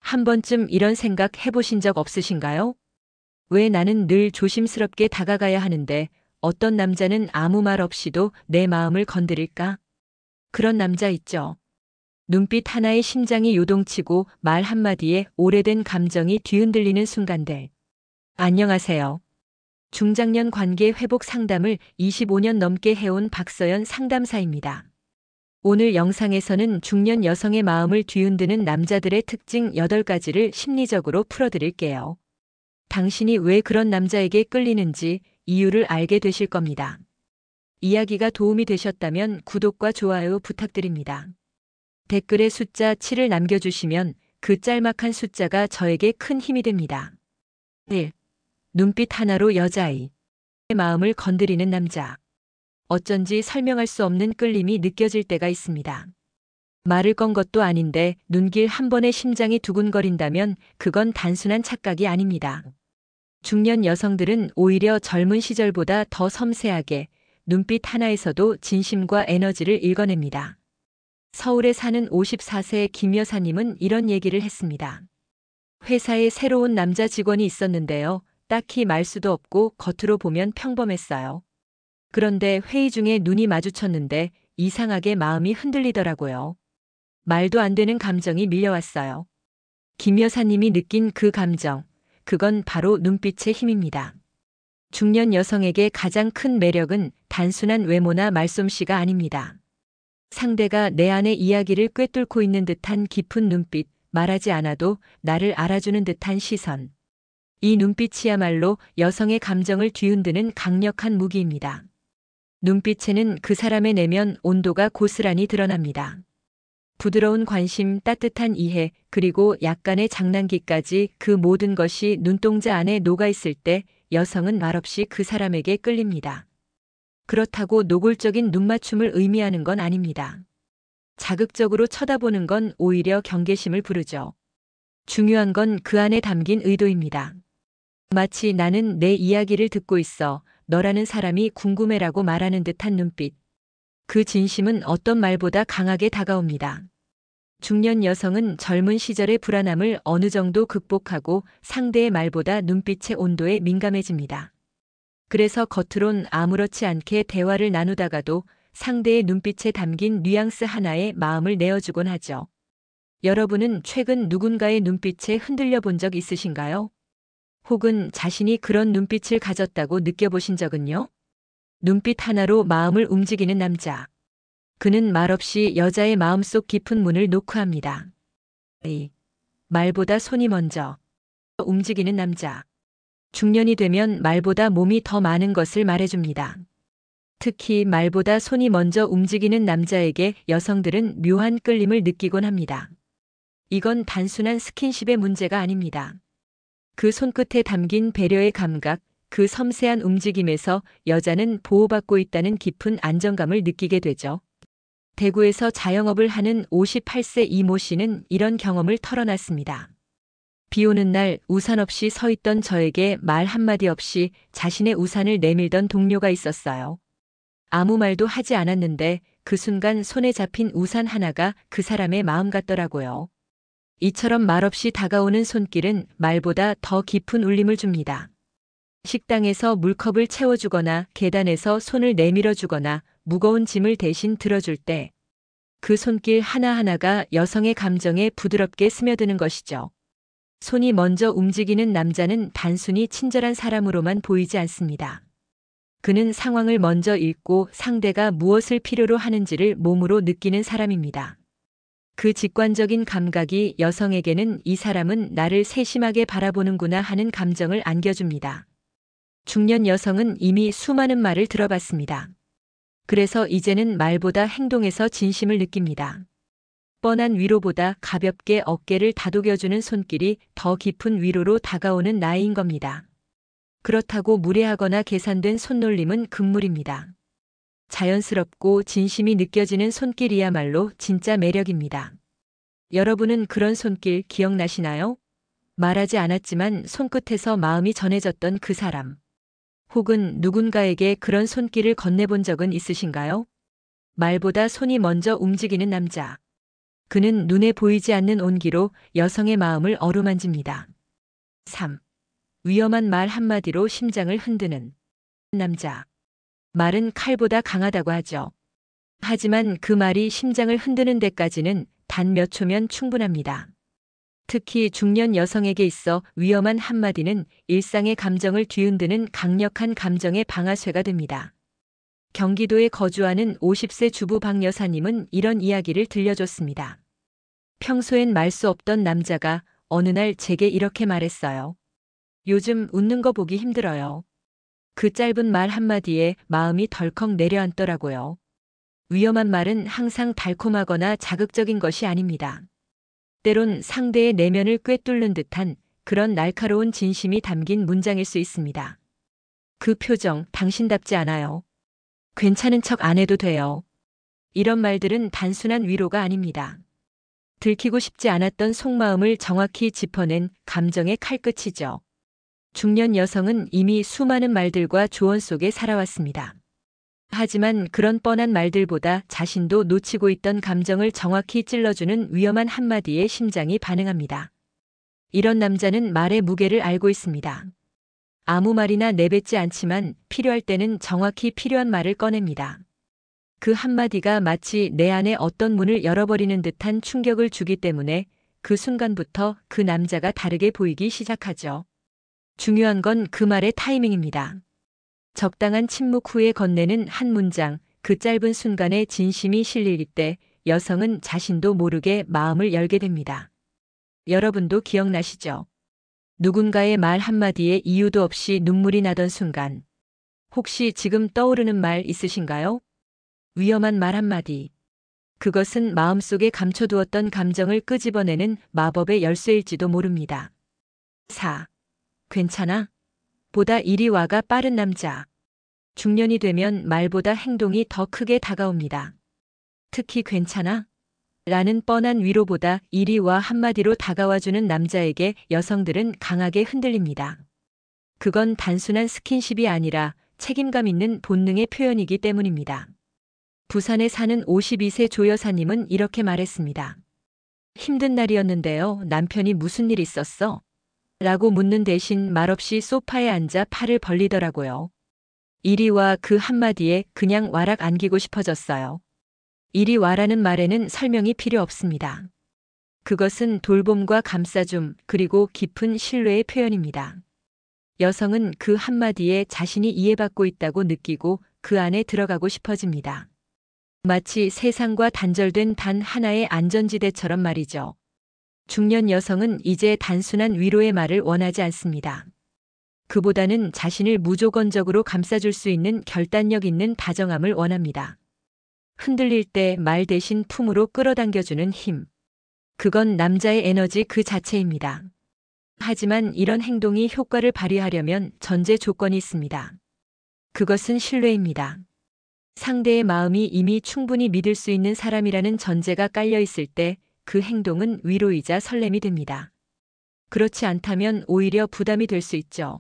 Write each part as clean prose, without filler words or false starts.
한 번쯤 이런 생각 해보신 적 없으신가요? 왜 나는 늘 조심스럽게 다가가야 하는데 어떤 남자는 아무 말 없이도 내 마음을 건드릴까? 그런 남자 있죠. 눈빛 하나에 심장이 요동치고 말 한마디에 오래된 감정이 뒤흔들리는 순간들. 안녕하세요. 중장년 관계 회복 상담을 25년 넘게 해온 박서연 상담사입니다. 오늘 영상에서는 중년 여성의 마음을 뒤흔드는 남자들의 특징 8가지를 심리적으로 풀어드릴게요. 당신이 왜 그런 남자에게 끌리는지 이유를 알게 되실 겁니다. 이야기가 도움이 되셨다면 구독과 좋아요 부탁드립니다. 댓글에 숫자 7을 남겨주시면 그 짤막한 숫자가 저에게 큰 힘이 됩니다. 1. 눈빛 하나로 여자아이의 마음을 건드리는 남자. 어쩐지 설명할 수 없는 끌림이 느껴질 때가 있습니다. 말을 건 것도 아닌데 눈길 한 번에 심장이 두근거린다면 그건 단순한 착각이 아닙니다. 중년 여성들은 오히려 젊은 시절보다 더 섬세하게 눈빛 하나에서도 진심과 에너지를 읽어냅니다. 서울에 사는 54세 김 여사님은 이런 얘기를 했습니다. 회사에 새로운 남자 직원이 있었는데요. 딱히 말수도 없고 겉으로 보면 평범했어요. 그런데 회의 중에 눈이 마주쳤는데 이상하게 마음이 흔들리더라고요. 말도 안 되는 감정이 밀려왔어요. 김 여사님이 느낀 그 감정, 그건 바로 눈빛의 힘입니다. 중년 여성에게 가장 큰 매력은 단순한 외모나 말솜씨가 아닙니다. 상대가 내 안의 이야기를 꿰뚫고 있는 듯한 깊은 눈빛, 말하지 않아도 나를 알아주는 듯한 시선. 이 눈빛이야말로 여성의 감정을 뒤흔드는 강력한 무기입니다. 눈빛에는 그 사람의 내면 온도가 고스란히 드러납니다. 부드러운 관심, 따뜻한 이해, 그리고 약간의 장난기까지 그 모든 것이 눈동자 안에 녹아있을 때 여성은 말없이 그 사람에게 끌립니다. 그렇다고 노골적인 눈맞춤을 의미하는 건 아닙니다. 자극적으로 쳐다보는 건 오히려 경계심을 부르죠. 중요한 건 그 안에 담긴 의도입니다. 마치 나는 내 이야기를 듣고 있어, 너라는 사람이 궁금해라고 말하는 듯한 눈빛. 그 진심은 어떤 말보다 강하게 다가옵니다. 중년 여성은 젊은 시절의 불안함을 어느 정도 극복하고 상대의 말보다 눈빛의 온도에 민감해집니다. 그래서 겉으론 아무렇지 않게 대화를 나누다가도 상대의 눈빛에 담긴 뉘앙스 하나에 마음을 내어주곤 하죠. 여러분은 최근 누군가의 눈빛에 흔들려 본 적 있으신가요? 혹은 자신이 그런 눈빛을 가졌다고 느껴보신 적은요? 눈빛 하나로 마음을 움직이는 남자. 그는 말없이 여자의 마음속 깊은 문을 노크합니다. 말보다 손이 먼저 움직이는 남자. 중년이 되면 말보다 몸이 더 많은 것을 말해줍니다. 특히 말보다 손이 먼저 움직이는 남자에게 여성들은 묘한 끌림을 느끼곤 합니다. 이건 단순한 스킨십의 문제가 아닙니다. 그 손끝에 담긴 배려의 감각, 그 섬세한 움직임에서 여자는 보호받고 있다는 깊은 안정감을 느끼게 되죠. 대구에서 자영업을 하는 58세 이모 씨는 이런 경험을 털어놨습니다. 비 오는 날 우산 없이 서 있던 저에게 말 한마디 없이 자신의 우산을 내밀던 동료가 있었어요. 아무 말도 하지 않았는데 그 순간 손에 잡힌 우산 하나가 그 사람의 마음 같더라고요. 이처럼 말없이 다가오는 손길은 말보다 더 깊은 울림을 줍니다. 식당에서 물컵을 채워주거나 계단에서 손을 내밀어주거나 무거운 짐을 대신 들어줄 때 그 손길 하나하나가 여성의 감정에 부드럽게 스며드는 것이죠. 손이 먼저 움직이는 남자는 단순히 친절한 사람으로만 보이지 않습니다. 그는 상황을 먼저 읽고 상대가 무엇을 필요로 하는지를 몸으로 느끼는 사람입니다. 그 직관적인 감각이 여성에게는 이 사람은 나를 세심하게 바라보는구나 하는 감정을 안겨줍니다. 중년 여성은 이미 수많은 말을 들어봤습니다. 그래서 이제는 말보다 행동에서 진심을 느낍니다. 뻔한 위로보다 가볍게 어깨를 다독여주는 손길이 더 깊은 위로로 다가오는 나이인 겁니다. 그렇다고 무례하거나 계산된 손놀림은 금물입니다. 자연스럽고 진심이 느껴지는 손길이야말로 진짜 매력입니다. 여러분은 그런 손길 기억나시나요? 말하지 않았지만 손끝에서 마음이 전해졌던 그 사람. 혹은 누군가에게 그런 손길을 건네본 적은 있으신가요? 말보다 손이 먼저 움직이는 남자. 그는 눈에 보이지 않는 온기로 여성의 마음을 어루만집니다. 3. 위험한 말 한마디로 심장을 흔드는 남자. 말은 칼보다 강하다고 하죠. 하지만 그 말이 심장을 흔드는 데까지는 단 몇 초면 충분합니다. 특히 중년 여성에게 있어 위험한 한마디는 일상의 감정을 뒤흔드는 강력한 감정의 방아쇠가 됩니다. 경기도에 거주하는 50세 주부 박 여사님은 이런 이야기를 들려줬습니다. 평소엔 말 수 없던 남자가 어느 날 제게 이렇게 말했어요. 요즘 웃는 거 보기 힘들어요. 그 짧은 말 한마디에 마음이 덜컥 내려앉더라고요. 위험한 말은 항상 달콤하거나 자극적인 것이 아닙니다. 때론 상대의 내면을 꿰뚫는 듯한 그런 날카로운 진심이 담긴 문장일 수 있습니다. 그 표정 당신답지 않아요. 괜찮은 척 안 해도 돼요. 이런 말들은 단순한 위로가 아닙니다. 들키고 싶지 않았던 속마음을 정확히 짚어낸 감정의 칼끝이죠. 중년 여성은 이미 수많은 말들과 조언 속에 살아왔습니다. 하지만 그런 뻔한 말들보다 자신도 놓치고 있던 감정을 정확히 찔러주는 위험한 한마디에 심장이 반응합니다. 이런 남자는 말의 무게를 알고 있습니다. 아무 말이나 내뱉지 않지만 필요할 때는 정확히 필요한 말을 꺼냅니다. 그 한마디가 마치 내 안에 어떤 문을 열어버리는 듯한 충격을 주기 때문에 그 순간부터 그 남자가 다르게 보이기 시작하죠. 중요한 건 그 말의 타이밍입니다. 적당한 침묵 후에 건네는 한 문장, 그 짧은 순간에 진심이 실릴 때 여성은 자신도 모르게 마음을 열게 됩니다. 여러분도 기억나시죠? 누군가의 말 한마디에 이유도 없이 눈물이 나던 순간. 혹시 지금 떠오르는 말 있으신가요? 위험한 말 한마디. 그것은 마음속에 감춰두었던 감정을 끄집어내는 마법의 열쇠일지도 모릅니다. 4. 괜찮아? 보다 이리 와가 빠른 남자. 중년이 되면 말보다 행동이 더 크게 다가옵니다. 특히 괜찮아? 라는 뻔한 위로보다 이리 와 한마디로 다가와주는 남자에게 여성들은 강하게 흔들립니다. 그건 단순한 스킨십이 아니라 책임감 있는 본능의 표현이기 때문입니다. 부산에 사는 52세 조 여사님은 이렇게 말했습니다. 힘든 날이었는데요. 남편이 무슨 일 있었어? 라고 묻는 대신 말없이 소파에 앉아 팔을 벌리더라고요. 이리 와 그 한마디에 그냥 와락 안기고 싶어졌어요. 이리 와라는 말에는 설명이 필요 없습니다. 그것은 돌봄과 감싸줌 그리고 깊은 신뢰의 표현입니다. 여성은 그 한마디에 자신이 이해받고 있다고 느끼고 그 안에 들어가고 싶어집니다. 마치 세상과 단절된 단 하나의 안전지대처럼 말이죠. 중년 여성은 이제 단순한 위로의 말을 원하지 않습니다. 그보다는 자신을 무조건적으로 감싸줄 수 있는 결단력 있는 다정함을 원합니다. 흔들릴 때 말 대신 품으로 끌어당겨주는 힘. 그건 남자의 에너지 그 자체입니다. 하지만 이런 행동이 효과를 발휘하려면 전제 조건이 있습니다. 그것은 신뢰입니다. 상대의 마음이 이미 충분히 믿을 수 있는 사람이라는 전제가 깔려 있을 때 그 행동은 위로이자 설렘이 됩니다. 그렇지 않다면 오히려 부담이 될 수 있죠.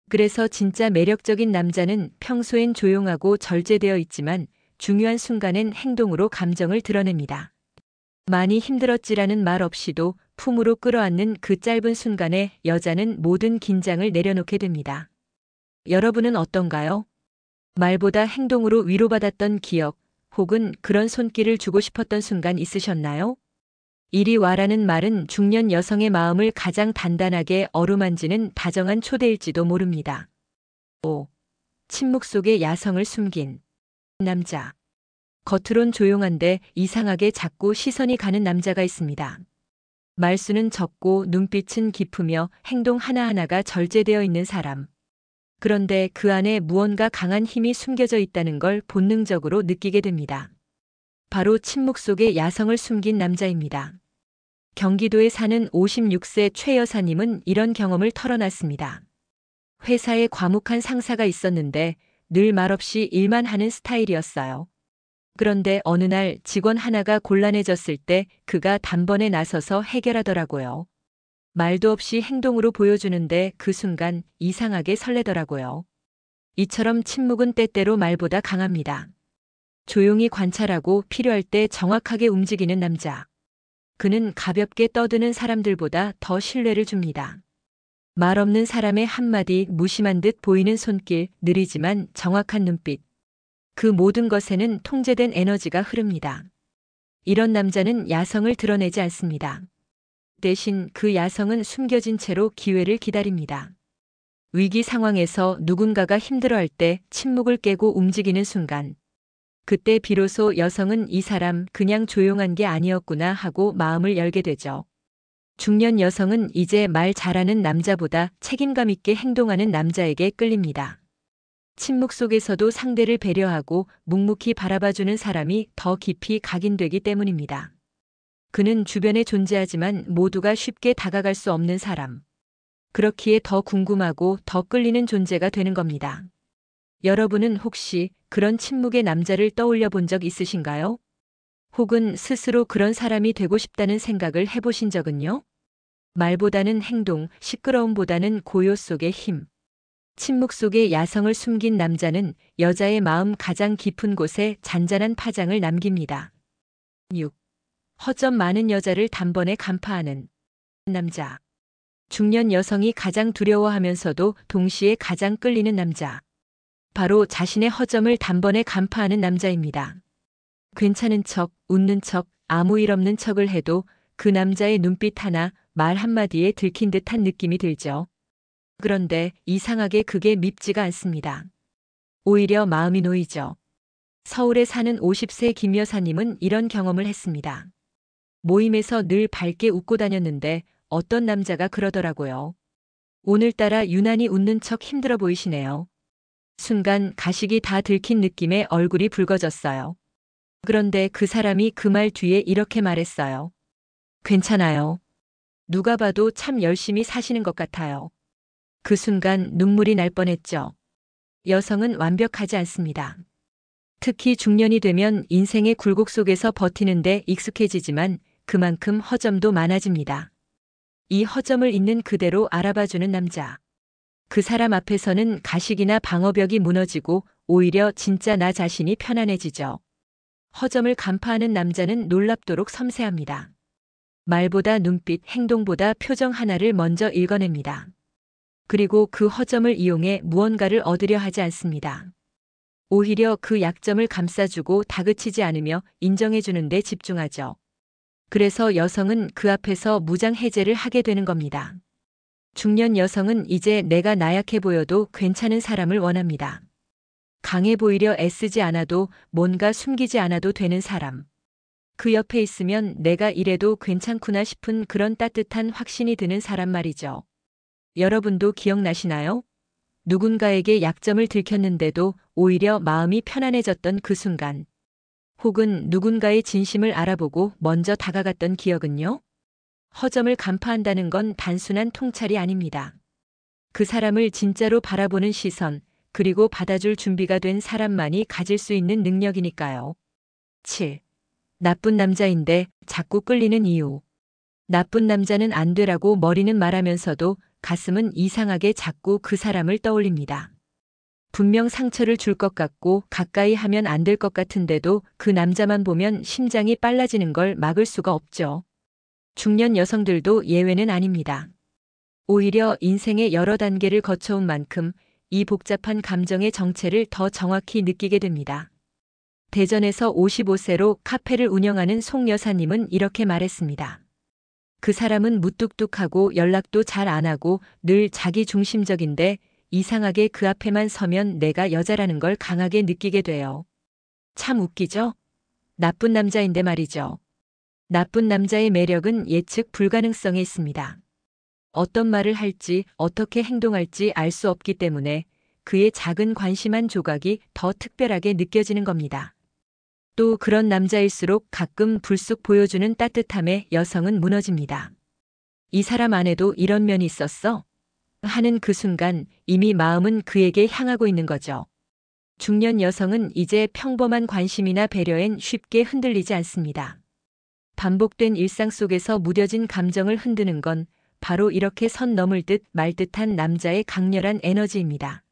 그래서 진짜 매력적인 남자는 평소엔 조용하고 절제되어 있지만 중요한 순간엔 행동으로 감정을 드러냅니다. 많이 힘들었지라는 말 없이도 품으로 끌어안는 그 짧은 순간에 여자는 모든 긴장을 내려놓게 됩니다. 여러분은 어떤가요? 말보다 행동으로 위로받았던 기억, 혹은 그런 손길을 주고 싶었던 순간 있으셨나요? 이리 와라는 말은 중년 여성의 마음을 가장 단단하게 어루만지는 다정한 초대일지도 모릅니다. 5. 침묵 속에 야성을 숨긴 남자. 겉으론 조용한데 이상하게 자꾸 시선이 가는 남자가 있습니다. 말수는 적고 눈빛은 깊으며 행동 하나하나가 절제되어 있는 사람. 그런데 그 안에 무언가 강한 힘이 숨겨져 있다는 걸 본능적으로 느끼게 됩니다. 바로 침묵 속에 야성을 숨긴 남자입니다. 경기도에 사는 56세 최 여사님은 이런 경험을 털어놨습니다. 회사에 과묵한 상사가 있었는데 늘 말없이 일만 하는 스타일이었어요. 그런데 어느 날 직원 하나가 곤란해졌을 때 그가 단번에 나서서 해결하더라고요. 말도 없이 행동으로 보여주는데 그 순간 이상하게 설레더라고요. 이처럼 침묵은 때때로 말보다 강합니다. 조용히 관찰하고 필요할 때 정확하게 움직이는 남자. 그는 가볍게 떠드는 사람들보다 더 신뢰를 줍니다. 말 없는 사람의 한마디, 무심한 듯 보이는 손길, 느리지만 정확한 눈빛. 그 모든 것에는 통제된 에너지가 흐릅니다. 이런 남자는 야성을 드러내지 않습니다. 대신 그 야성은 숨겨진 채로 기회를 기다립니다. 위기 상황에서 누군가가 힘들어할 때 침묵을 깨고 움직이는 순간, 그때 비로소 여성은 이 사람 그냥 조용한 게 아니었구나 하고 마음을 열게 되죠. 중년 여성은 이제 말 잘하는 남자보다 책임감 있게 행동하는 남자에게 끌립니다. 침묵 속에서도 상대를 배려하고 묵묵히 바라봐주는 사람이 더 깊이 각인되기 때문입니다. 그는 주변에 존재하지만 모두가 쉽게 다가갈 수 없는 사람. 그렇기에 더 궁금하고 더 끌리는 존재가 되는 겁니다. 여러분은 혹시 그런 침묵의 남자를 떠올려 본 적 있으신가요? 혹은 스스로 그런 사람이 되고 싶다는 생각을 해보신 적은요? 말보다는 행동, 시끄러움보다는 고요 속의 힘. 침묵 속에 야성을 숨긴 남자는 여자의 마음 가장 깊은 곳에 잔잔한 파장을 남깁니다. 6. 허점 많은 여자를 단번에 간파하는 남자. 중년 여성이 가장 두려워하면서도 동시에 가장 끌리는 남자. 바로 자신의 허점을 단번에 간파하는 남자입니다. 괜찮은 척, 웃는 척, 아무 일 없는 척을 해도 그 남자의 눈빛 하나, 말 한마디에 들킨 듯한 느낌이 들죠. 그런데 이상하게 그게 밉지가 않습니다. 오히려 마음이 놓이죠. 서울에 사는 50세 김 여사님은 이런 경험을 했습니다. 모임에서 늘 밝게 웃고 다녔는데 어떤 남자가 그러더라고요. 오늘따라 유난히 웃는 척 힘들어 보이시네요. 순간 가식이 다 들킨 느낌에 얼굴이 붉어졌어요. 그런데 그 사람이 그 말 뒤에 이렇게 말했어요. 괜찮아요. 누가 봐도 참 열심히 사시는 것 같아요. 그 순간 눈물이 날 뻔했죠. 여성은 완벽하지 않습니다. 특히 중년이 되면 인생의 굴곡 속에서 버티는데 익숙해지지만 그만큼 허점도 많아집니다. 이 허점을 있는 그대로 알아봐주는 남자. 그 사람 앞에서는 가식이나 방어벽이 무너지고 오히려 진짜 나 자신이 편안해지죠. 허점을 간파하는 남자는 놀랍도록 섬세합니다. 말보다 눈빛, 행동보다 표정 하나를 먼저 읽어냅니다. 그리고 그 허점을 이용해 무언가를 얻으려 하지 않습니다. 오히려 그 약점을 감싸주고 다그치지 않으며 인정해주는 데 집중하죠. 그래서 여성은 그 앞에서 무장해제를 하게 되는 겁니다. 중년 여성은 이제 내가 나약해 보여도 괜찮은 사람을 원합니다. 강해 보이려 애쓰지 않아도 뭔가 숨기지 않아도 되는 사람. 그 옆에 있으면 내가 이래도 괜찮구나 싶은 그런 따뜻한 확신이 드는 사람 말이죠. 여러분도 기억나시나요? 누군가에게 약점을 들켰는데도 오히려 마음이 편안해졌던 그 순간. 혹은 누군가의 진심을 알아보고 먼저 다가갔던 기억은요? 허점을 간파한다는 건 단순한 통찰이 아닙니다. 그 사람을 진짜로 바라보는 시선, 그리고 받아줄 준비가 된 사람만이 가질 수 있는 능력이니까요. 7. 나쁜 남자인데 자꾸 끌리는 이유. 나쁜 남자는 안 되라고 머리는 말하면서도 가슴은 이상하게 자꾸 그 사람을 떠올립니다. 분명 상처를 줄 것 같고 가까이 하면 안 될 것 같은데도 그 남자만 보면 심장이 빨라지는 걸 막을 수가 없죠. 중년 여성들도 예외는 아닙니다. 오히려 인생의 여러 단계를 거쳐온 만큼 이 복잡한 감정의 정체를 더 정확히 느끼게 됩니다. 대전에서 55세로 카페를 운영하는 송 여사님은 이렇게 말했습니다. 그 사람은 무뚝뚝하고 연락도 잘 안 하고 늘 자기 중심적인데 이상하게 그 앞에만 서면 내가 여자라는 걸 강하게 느끼게 돼요. 참 웃기죠? 나쁜 남자인데 말이죠. 나쁜 남자의 매력은 예측 불가능성에 있습니다. 어떤 말을 할지 어떻게 행동할지 알 수 없기 때문에 그의 작은 관심 한 조각이 더 특별하게 느껴지는 겁니다. 또 그런 남자일수록 가끔 불쑥 보여주는 따뜻함에 여성은 무너집니다. 이 사람 안에도 이런 면이 있었어? 하는 그 순간 이미 마음은 그에게 향하고 있는 거죠. 중년 여성은 이제 평범한 관심이나 배려엔 쉽게 흔들리지 않습니다. 반복된 일상 속에서 무뎌진 감정을 흔드는 건 바로 이렇게 선 넘을 듯 말 듯한 남자의 강렬한 에너지입니다.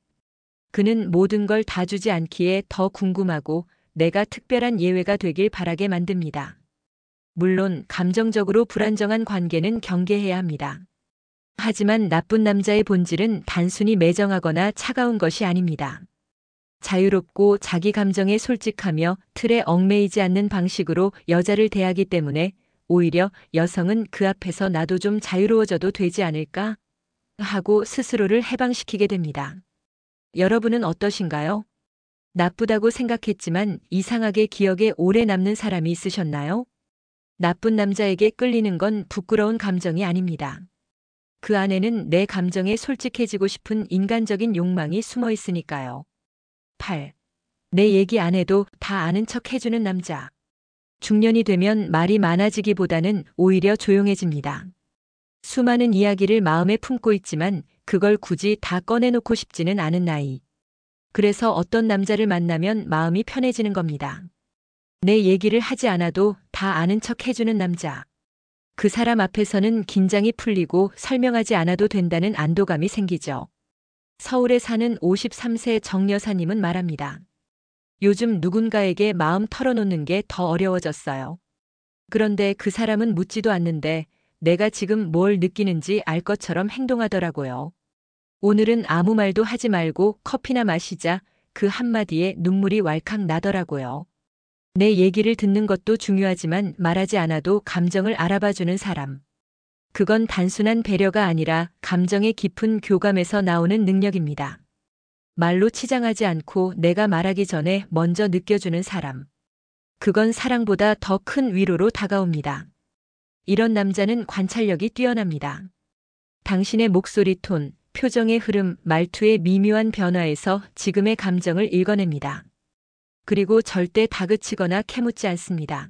그는 모든 걸 다 주지 않기에 더 궁금하고 내가 특별한 예외가 되길 바라게 만듭니다. 물론 감정적으로 불안정한 관계는 경계해야 합니다. 하지만 나쁜 남자의 본질은 단순히 매정하거나 차가운 것이 아닙니다. 자유롭고 자기 감정에 솔직하며 틀에 얽매이지 않는 방식으로 여자를 대하기 때문에 오히려 여성은 그 앞에서 나도 좀 자유로워져도 되지 않을까 하고 스스로를 해방시키게 됩니다. 여러분은 어떠신가요? 나쁘다고 생각했지만 이상하게 기억에 오래 남는 사람이 있으셨나요? 나쁜 남자에게 끌리는 건 부끄러운 감정이 아닙니다. 그 안에는 내 감정에 솔직해지고 싶은 인간적인 욕망이 숨어 있으니까요. 8. 내 얘기 안 해도 다 아는 척 해주는 남자. 중년이 되면 말이 많아지기보다는 오히려 조용해집니다. 수많은 이야기를 마음에 품고 있지만 그걸 굳이 다 꺼내놓고 싶지는 않은 나이. 그래서 어떤 남자를 만나면 마음이 편해지는 겁니다. 내 얘기를 하지 않아도 다 아는 척 해주는 남자. 그 사람 앞에서는 긴장이 풀리고 설명하지 않아도 된다는 안도감이 생기죠. 서울에 사는 53세 정 여사님은 말합니다. 요즘 누군가에게 마음 털어놓는 게 더 어려워졌어요. 그런데 그 사람은 묻지도 않는데 내가 지금 뭘 느끼는지 알 것처럼 행동하더라고요. 오늘은 아무 말도 하지 말고 커피나 마시자. 그 한마디에 눈물이 왈칵 나더라고요. 내 얘기를 듣는 것도 중요하지만 말하지 않아도 감정을 알아봐주는 사람. 그건 단순한 배려가 아니라 감정의 깊은 교감에서 나오는 능력입니다. 말로 치장하지 않고 내가 말하기 전에 먼저 느껴주는 사람. 그건 사랑보다 더 큰 위로로 다가옵니다. 이런 남자는 관찰력이 뛰어납니다. 당신의 목소리 톤, 표정의 흐름, 말투의 미묘한 변화에서 지금의 감정을 읽어냅니다. 그리고 절대 다그치거나 캐묻지 않습니다.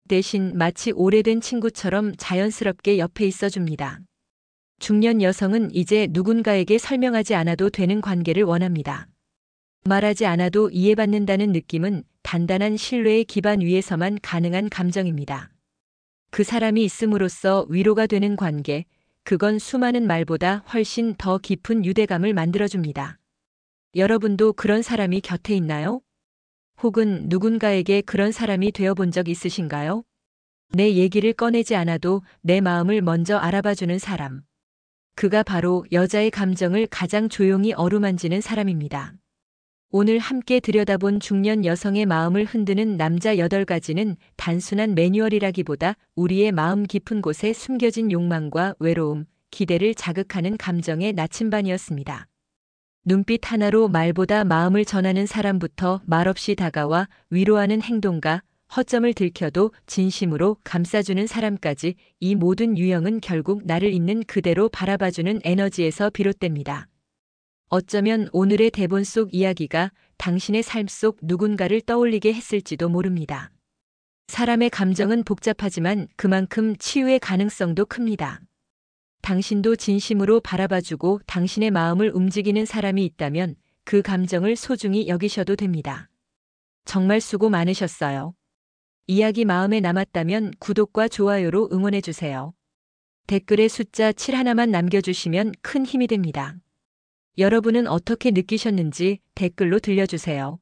대신 마치 오래된 친구처럼 자연스럽게 옆에 있어줍니다. 중년 여성은 이제 누군가에게 설명하지 않아도 되는 관계를 원합니다. 말하지 않아도 이해받는다는 느낌은 단단한 신뢰의 기반 위에서만 가능한 감정입니다. 그 사람이 있음으로써 위로가 되는 관계, 그건 수많은 말보다 훨씬 더 깊은 유대감을 만들어줍니다. 여러분도 그런 사람이 곁에 있나요? 혹은 누군가에게 그런 사람이 되어본 적 있으신가요? 내 얘기를 꺼내지 않아도 내 마음을 먼저 알아봐주는 사람. 그가 바로 여자의 감정을 가장 조용히 어루만지는 사람입니다. 오늘 함께 들여다본 중년 여성의 마음을 흔드는 남자 8가지는 단순한 매뉴얼이라기보다 우리의 마음 깊은 곳에 숨겨진 욕망과 외로움, 기대를 자극하는 감정의 나침반이었습니다. 눈빛 하나로 말보다 마음을 전하는 사람부터 말없이 다가와 위로하는 행동가, 허점을 들켜도 진심으로 감싸주는 사람까지 이 모든 유형은 결국 나를 있는 그대로 바라봐주는 에너지에서 비롯됩니다. 어쩌면 오늘의 대본 속 이야기가 당신의 삶 속 누군가를 떠올리게 했을지도 모릅니다. 사람의 감정은 복잡하지만 그만큼 치유의 가능성도 큽니다. 당신도 진심으로 바라봐주고 당신의 마음을 움직이는 사람이 있다면 그 감정을 소중히 여기셔도 됩니다. 정말 수고 많으셨어요. 이야기 마음에 남았다면 구독과 좋아요로 응원해주세요. 댓글에 숫자 7 하나만 남겨주시면 큰 힘이 됩니다. 여러분은 어떻게 느끼셨는지 댓글로 들려주세요.